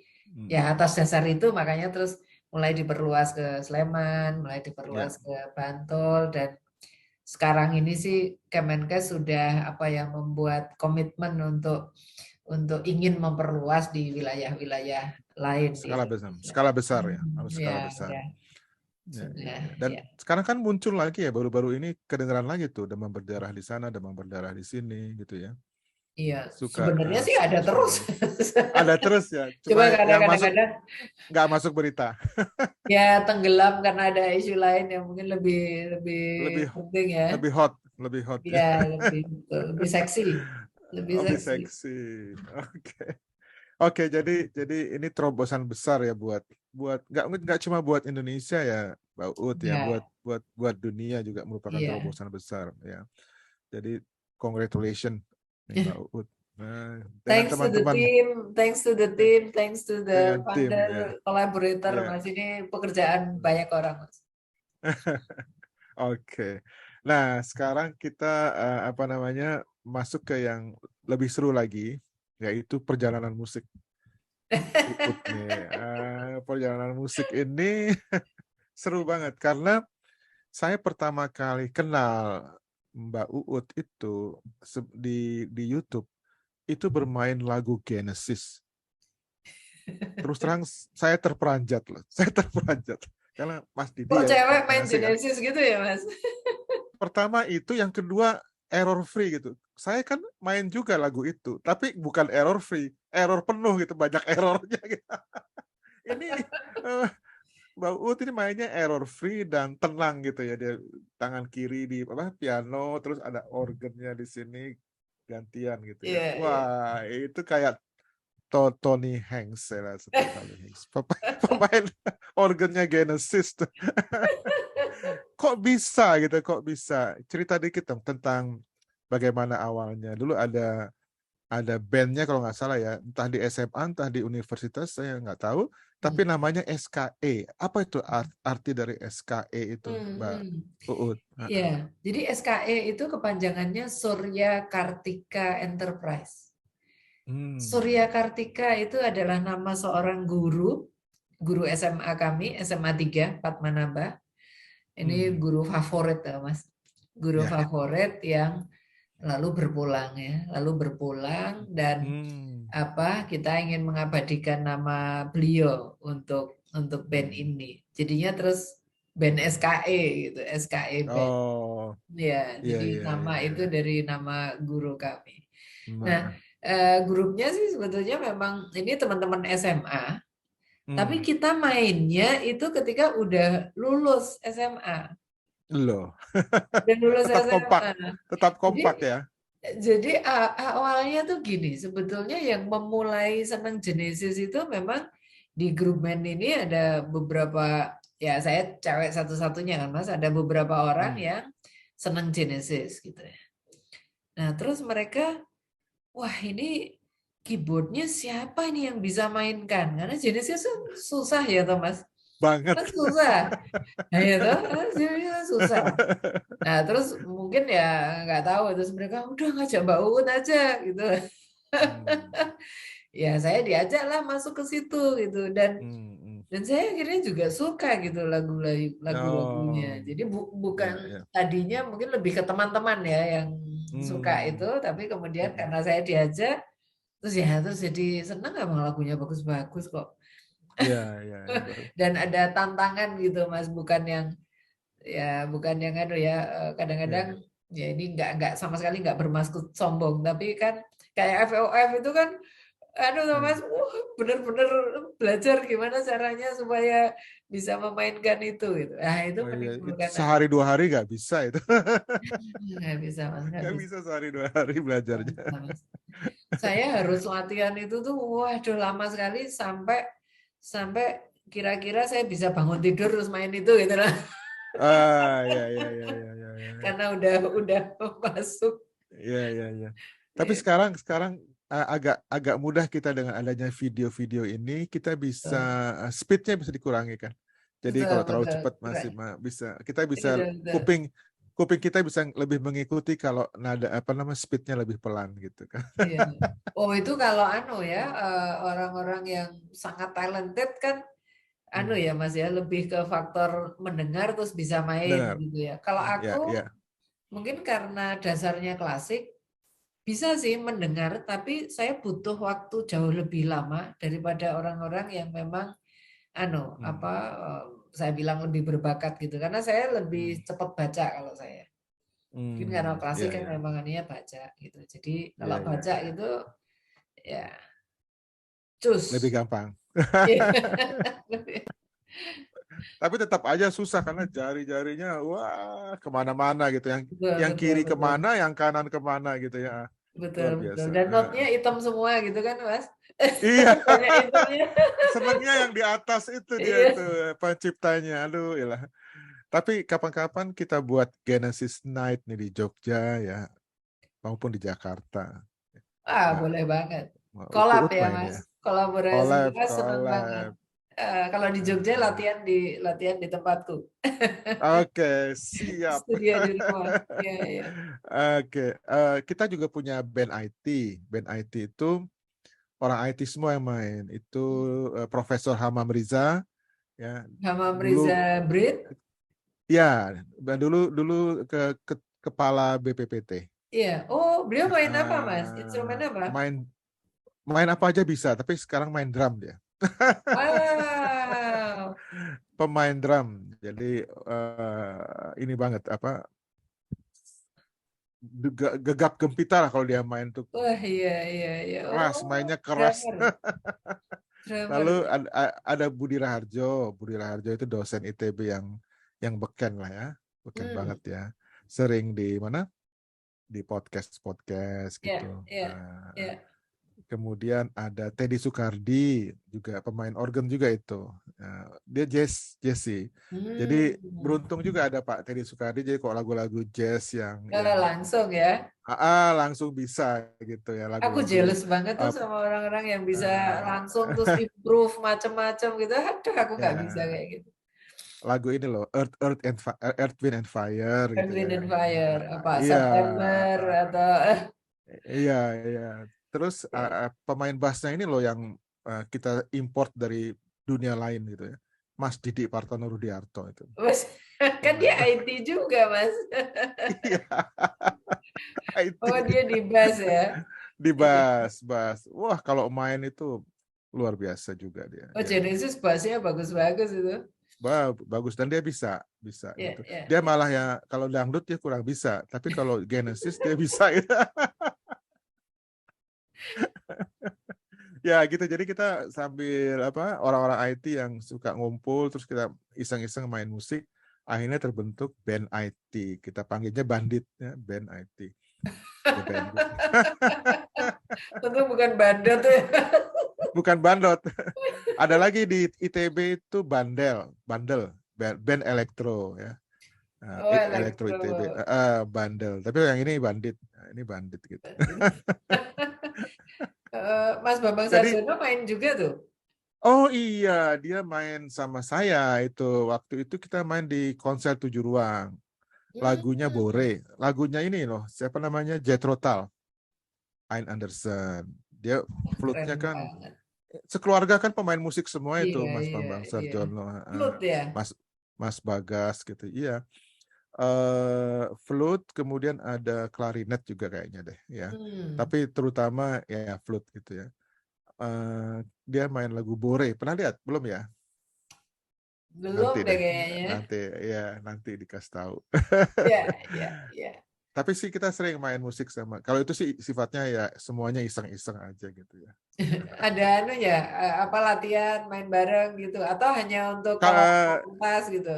Ya atas dasar itu makanya terus mulai diperluas ke Sleman, mulai Ya, diperluas ke Bantul, dan sekarang ini sih Kemenkes sudah membuat komitmen untuk ingin memperluas di wilayah-wilayah lain di Indonesia. skala besar ya, harus skala Ya, besar. ya, Ya, ya, sudah, ya. Dan ya. sekarang kan muncul lagi ya, baru-baru ini kedengeran lagi tuh demam berdarah di sana, demam berdarah di sini gitu ya. Iya, Suka sebenarnya sih ada suka terus. banget. Ada terus ya, Cuma cuma karena yang masuk kadang-kadang nggak masuk berita. ya tenggelam karena ada isu lain yang mungkin lebih lebih Lebih penting ya. lebih hot ya. Ya, lebih seksi, lebih Lebih seksi. seksi. Oke. Oke, jadi ini terobosan besar ya buat buat nggak cuma buat Indonesia ya, Mbak Ut ya, buat Ya, buat dunia juga merupakan iya. terobosan besar ya. Jadi congratulations nih Mbak Ut. Nah, dengan Thanks to the teman-teman team, thanks to the team, thanks to the dengan tim ya. founder, collaborator, Ya. Mas. Ini pekerjaan banyak orang, Mas. Oke. Nah, sekarang kita apa namanya masuk ke yang lebih seru lagi, yaitu perjalanan musik. Uut nih. Perjalanan musik ini seru banget karena saya pertama kali kenal Mbak Uut itu di YouTube itu bermain lagu Genesis. Terus terang saya terperanjat loh. Saya terperanjat karena Mas Didi Kok ya cewek main ngasih kan. Genesis gitu ya, Mas? Pertama itu, yang kedua error free gitu. Saya kan main juga lagu itu, tapi bukan error free, error penuh gitu, banyak errornya gitu. Ini Mbak Ut ini mainnya error free dan tenang gitu ya, dia tangan kiri di piano, terus ada organnya di sini gantian gitu ya. Iya, iya. Wah, itu kayak Tony Hanks ya, seperti Tony Hanks. Pemain organnya Genesis tuh. Kok bisa gitu, kok bisa? Cerita dikit dong tentang bagaimana awalnya. Dulu ada bandnya kalau nggak salah ya, entah di SMA, entah di universitas, saya nggak tahu, tapi namanya SKE. Apa itu arti dari SKE itu, Mbak Uut? Iya, jadi SKE itu kepanjangannya Surya Kartika Enterprise. Surya Hmm. Kartika itu adalah nama seorang guru SMA kami, SMA 3, Padmanabah. Ini Hmm. guru favorit ya, Mas. Guru Ya. favorit yang lalu berpulang ya, lalu berpulang, dan Hmm. kita ingin mengabadikan nama beliau untuk band Hmm. ini. Jadinya terus band SKE gitu, SKE band. Oh, Ya, iya jadi iya iya nama iya. itu dari nama guru kami. Nah, Nah. grupnya sih sebetulnya memang ini teman-teman SMA, tapi Hmm. kita mainnya itu ketika udah lulus SMA. Loh, Udah lulus tetap kompak, SMA. tetap Jadi kompak ya. jadi awalnya tuh gini, sebetulnya yang memulai senang Genesis itu memang di grup band ini ada beberapa, ya saya cewek satu-satunya kan Mas, ada beberapa orang Hmm. yang senang Genesis gitu ya. Nah, terus mereka, wah ini keyboardnya siapa ini yang bisa mainkan? Karena Genesis kan susah ya Thomas. Banget. Kan susah. Nah, ya toh, Genesis kan susah. Nah, terus mungkin ya nggak tahu, terus mereka udah ngajak Mbak Uut aja gitu. Hmm. Ya saya diajak lah masuk ke situ gitu, dan Hmm. Hmm. saya akhirnya juga suka gitu lagu-lagunya. Oh, Jadi ya, bukan ya. tadinya mungkin lebih ke teman-teman ya yang suka Hmm. itu, tapi kemudian Hmm. karena saya diajak, terus jadi seneng, emang lagunya bagus-bagus kok. Ya, ya, ya, baru. Dan ada tantangan gitu Mas, bukan yang Ya, kadang-kadang ya ini nggak sama sekali nggak bermaksud sombong, tapi kan kayak FOF itu kan ya. Mas, bener-bener belajar gimana caranya supaya bisa memainkan itu gitu. Nah, itu Oh iya, itu menimbulkan sehari 2 hari nggak bisa itu. nggak bisa Mas, nggak Nggak bisa. bisa sehari 2 hari Nggak belajarnya. bisa, Mas. Saya harus latihan itu tuh, waduh lama sekali, sampai sampai kira-kira saya bisa bangun tidur terus main itu gitu lah. Ya, ya, ya, ya, ya, ya, ya. Karena udah masuk. Ya, ya, ya. Tapi Gitu. sekarang agak agak mudah kita dengan adanya video-video ini, kita bisa speednya bisa dikurangi kan. Jadi Betul, kalau terlalu betul. cepat Keren. masih bisa kita bisa Iya, betul. kuping kuping kita bisa lebih mengikuti kalau nada speednya lebih pelan gitu kan. Iya. Oh itu kalau ya orang-orang yang sangat talented kan ya Mas ya, lebih ke faktor mendengar terus bisa main Dengar. gitu ya. Kalau Ya, aku ya. mungkin karena dasarnya klasik bisa sih mendengar, tapi saya butuh waktu jauh lebih lama daripada orang-orang yang memang saya bilang lebih berbakat gitu. Karena saya lebih cepat baca kalau saya. Mungkin karena klasik Ya, kan ya. memang baca gitu. Jadi Ya, kalau ya, baca ya. itu ya Lebih cus. gampang. Lebih- Tapi tetap aja susah karena jari-jarinya wah kemana-mana gitu. Betul, Yang betul, kiri betul. kemana, yang kanan kemana gitu ya. Betul, Luar betul. biasa. Dan notnya hitam semua gitu kan, Mas? Iya, Banyak hitamnya. senangnya yang di atas itu dia Iya. tuh penciptanya. Aduh, ilah. Tapi kapan-kapan kita buat Genesis Night nih di Jogja ya, maupun di Jakarta. Nah, Boleh banget. mau Collab Uut ya, main Mas. ya. Kolaborasi. Collab, Senang banget. collab. Kalau di Jogja Oke, latihan di tempatku. Oke, siap. Studio di rumah. Iya, iya. Oke, kita juga punya band IT. Band IT itu orang IT semua yang main. Itu Profesor Hamam Riza, ya. Hamam Dulu, Riza Brit. ya, dulu kepala BPPT. Iya. Oh, beliau main apa, Mas? Eh, Instrumen apa? main main apa aja bisa, tapi sekarang main drum dia. Wow. Pemain drum. Jadi ini banget gegap gempita lah kalau dia main tuh. Wah, iya, iya, iya. Keras, Oh, mainnya keras. drummer. Drummer. Lalu ada Budi Raharjo. Budi Raharjo itu dosen ITB yang beken lah ya, beken banget Hmm. ya. Sering di mana? Di podcast Iya, gitu. iya, iya. Kemudian ada Teddy Sukardi, juga pemain organ juga itu. Dia jazz sih. Jadi Hmm. beruntung juga ada Pak Teddy Sukardi. Jadi kok lagu-lagu jazz yang Langsung ya. langsung bisa gitu ya Aku lagu-lagu. jealous banget tuh Uh, sama orang-orang yang bisa langsung terus uh, improve macam-macam gitu. Aduh, aku nggak bisa ya kayak gitu. lagu ini loh Earth Wind and Fire Earth, gitu ya Wind yang and Fire, apa iya September atau iya iya terus ya. pemain bassnya ini loh yang kita import dari dunia lain gitu ya, Mas Didi Partono Rudiarto itu Mas, kan pemain dia bass. IT juga, Mas. Iya IT Oh, dia di bass ya. di Iya. bass wah kalau main itu luar biasa juga dia Oh, ya. Genesis bassnya bagus-bagus itu. Bagus dan dia bisa Ya, gitu. ya, Dia ya. malah ya kalau dangdut dia kurang bisa, tapi kalau Genesis dia bisa gitu. Ya gitu. Jadi kita sambil orang-orang IT yang suka ngumpul terus kita iseng-iseng main musik, akhirnya terbentuk band IT. Kita panggilnya Bandit ya, band IT. The Bandit. Tentu bukan bandot ya. Bukan bandot. Ada lagi di ITB itu band elektro ya. Oh, Elektro ITB, elektro. bandel. Tapi yang ini bandit. Nah, ini bandit gitu. Mas Bambang Jadi, Sarjono main juga tuh. oh iya, dia main sama saya itu. Waktu itu kita main di konser 7 ruang. Lagunya Hmm, Bore. Lagunya ini loh, siapa namanya? Jethro Tull, Ian Anderson. Dia keren flute-nya kan, banget. sekeluarga kan pemain musik semua itu, Iya, Mas iya, Bambang iya. Sarjono, Flut ya. Mas Mas Bagas gitu. Iya. Flute, kemudian ada klarinet juga kayaknya deh ya. Hmm. Tapi terutama ya flute gitu ya. Dia main lagu Bore. Pernah lihat? Belum ya? Belum Nanti deh deh. kayaknya. Nanti dikasih tahu. Iya, iya, iya. Tapi sih kita sering main musik sama. Kalau itu sih sifatnya ya semuanya iseng-iseng aja gitu ya. Ada ya, apa latihan main bareng gitu atau hanya untuk kalau Ka- pentas gitu.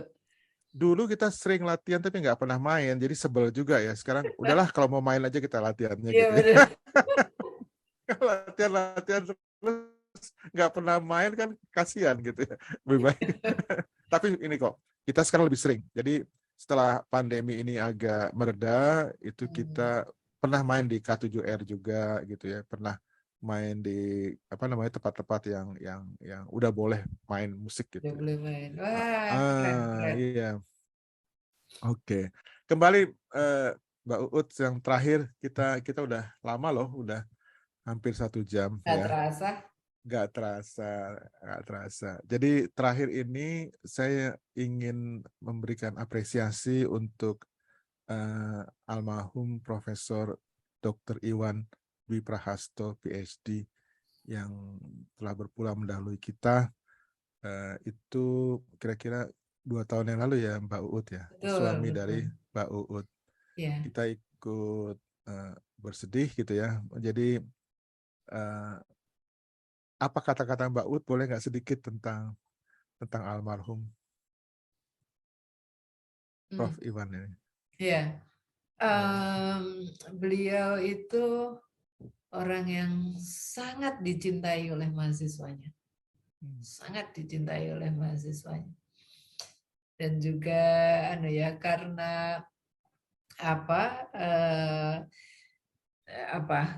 Dulu kita sering latihan tapi nggak pernah main, jadi sebel juga ya. Sekarang udahlah kalau mau main aja kita latihannya Iya gitu ya. benar. Latihan terus nggak pernah main kan kasihan gitu ya. Lebih baik. Tapi ini kok kita sekarang lebih sering. Jadi setelah pandemi ini agak mereda, itu Hmm, kita pernah main di K7R juga gitu ya. Pernah main di tempat-tempat yang udah boleh main musik udah gitu ya. boleh main. Wah, keren, keren. Iya, oke. Kembali Mbak Uut, yang terakhir kita udah lama loh, udah hampir 1 jam Nggak ya. terasa. Nggak terasa. Jadi terakhir ini saya ingin memberikan apresiasi untuk almarhum Profesor Dr. Iwan Dwi Prahasto, PhD, yang telah berpulang mendahului kita. Itu kira-kira 2 tahun yang lalu ya Mbak Uut ya, suami Betul. dari Mbak Uut. Ya. Kita ikut bersedih gitu ya. Jadi apa kata-kata Mbak Uut, boleh nggak sedikit tentang almarhum Prof. Iwan ini? Ya. Beliau itu orang yang sangat dicintai oleh mahasiswanya. Sangat dicintai oleh mahasiswanya. Dan juga karena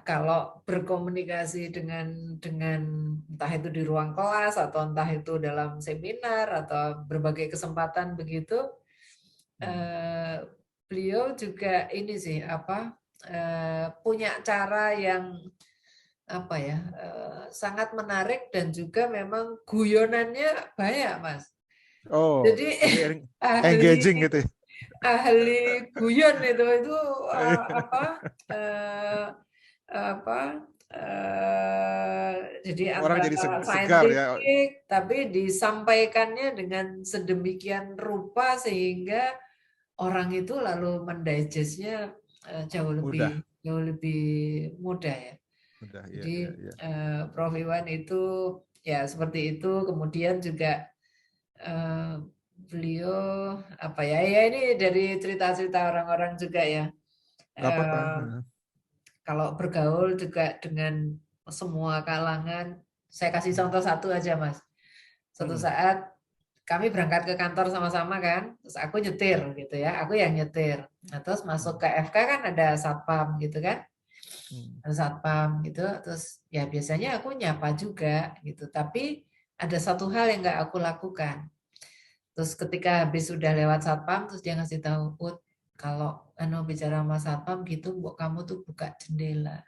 kalau berkomunikasi dengan entah itu di ruang kelas atau entah itu dalam seminar atau berbagai kesempatan begitu, beliau juga ini sih punya cara yang sangat menarik, dan juga memang guyonannya banyak, Mas. Oh, Jadi engaging gitu ya. ahli guyon itu jadi Orang jadi antara segar ya. saintifik tapi disampaikannya dengan sedemikian rupa sehingga orang itu lalu mendigestnya jauh lebih mudah ya. Mudah, Jadi ya. Prof. Iwan itu ya seperti itu. Kemudian juga beliau ini dari cerita-cerita orang-orang juga ya. Nggak apa-apa. Kalau bergaul juga dengan semua kalangan. Saya kasih contoh satu aja, Mas. Suatu saat kami berangkat ke kantor sama-sama kan, terus aku nyetir gitu ya, aku yang nyetir. Nah, terus masuk ke FK kan ada satpam gitu kan, ada satpam gitu, terus ya biasanya aku nyapa juga gitu, tapi ada satu hal yang nggak aku lakukan. Terus ketika habis sudah lewat satpam, terus dia ngasih tahu, Ut, kalau bicara sama satpam gitu, kamu tuh buka jendela.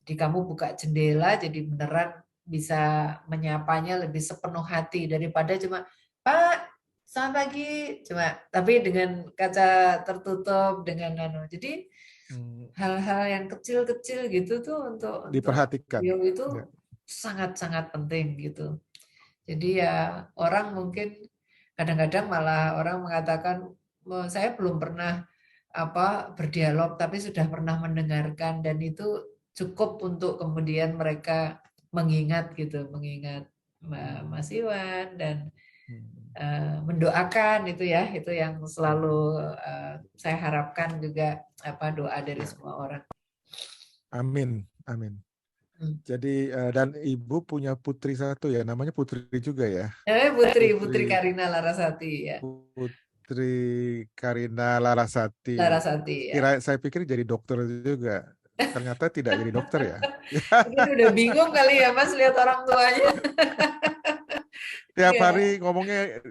Jadi kamu buka jendela, jadi beneran bisa menyapanya lebih sepenuh hati daripada cuma, Pak, selamat pagi, cuma tapi dengan kaca tertutup, dengan jadi hal-hal yang kecil-kecil gitu tuh untuk diperhatikan. beliau itu sangat-sangat penting gitu. Jadi ya orang mungkin kadang-kadang malah orang mengatakan, saya belum pernah berdialog, tapi sudah pernah mendengarkan, dan itu cukup untuk kemudian mereka mengingat Mas Iwan dan mendoakan itu ya, itu yang selalu saya harapkan juga doa dari semua orang. Amin. Jadi dan Ibu punya putri satu ya, namanya Putri juga ya? Putri Karina Larasati ya. Putri Karina Larasati. Saya pikir jadi dokter juga. Ternyata tidak jadi dokter ya. Mungkin udah bingung kali ya Mas lihat orang tuanya. Tiap hari ngomongnya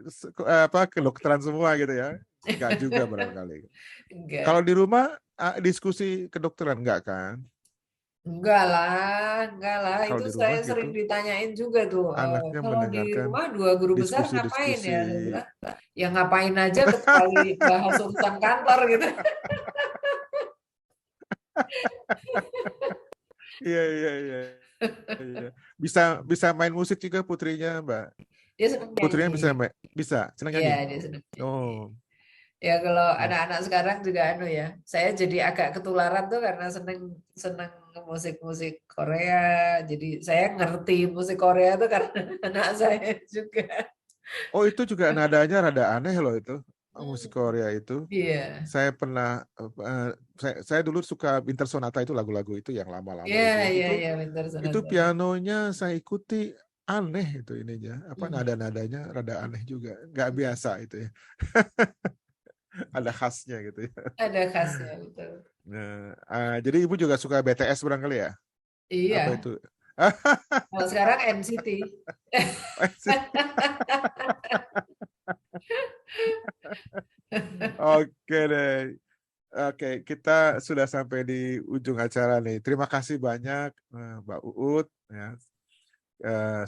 kedokteran semua gitu ya. Enggak juga barangkali. Kalau di rumah diskusi kedokteran enggak kan? Enggak lah. Itu saya sering ditanyain juga tuh. Kalau di rumah 2 guru besar ngapain ya? Ya ngapain aja kecuali bahas urusan kantor gitu. Iya. Bisa main musik juga putrinya, Mbak. Dia senang nyanyi. Putrinya bisa senang nyanyi. Iya, dia senang nyanyi. Ya kalau anak-anak sekarang juga ya. Saya jadi agak ketularan tuh karena senang musik-musik Korea. Jadi saya ngerti musik Korea tuh karena anak saya juga. Oh, itu juga nadanya rada aneh loh itu. Musik Korea itu. Iya. Saya pernah saya dulu suka Winter Sonata, itu lagu-lagu itu yang lama-lama Iya, Winter Sonata. Itu pianonya saya ikuti, aneh itu ininya. Nada-nadanya rada aneh juga. Nggak biasa itu ya. Ada khasnya gitu ya. Ada khasnya, betul. Nah, jadi Ibu juga suka BTS barangkali ya? Iya. Apa itu? Kalau sekarang NCT. Oke deh. Oke, kita sudah sampai di ujung acara nih. Terima kasih banyak Mbak Uut ya,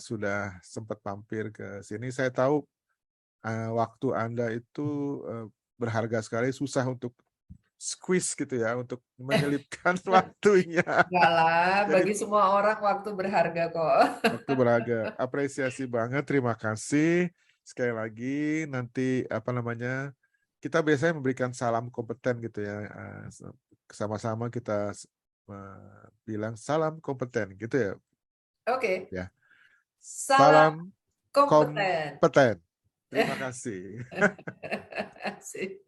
sudah sempat mampir ke sini. Saya tahu waktu Anda itu berharga sekali, susah untuk squeeze gitu ya, untuk menyelipkan waktunya. Enggak lah, Jadi bagi semua orang waktu berharga kok. waktu berharga. Apresiasi banget, terima kasih. Sekali lagi nanti apa namanya, kita biasanya memberikan salam kompeten gitu ya. Sama-sama kita bilang salam kompeten gitu ya. Oke, Ya. salam Salam kompeten. kompeten. Terima kasih. Sip.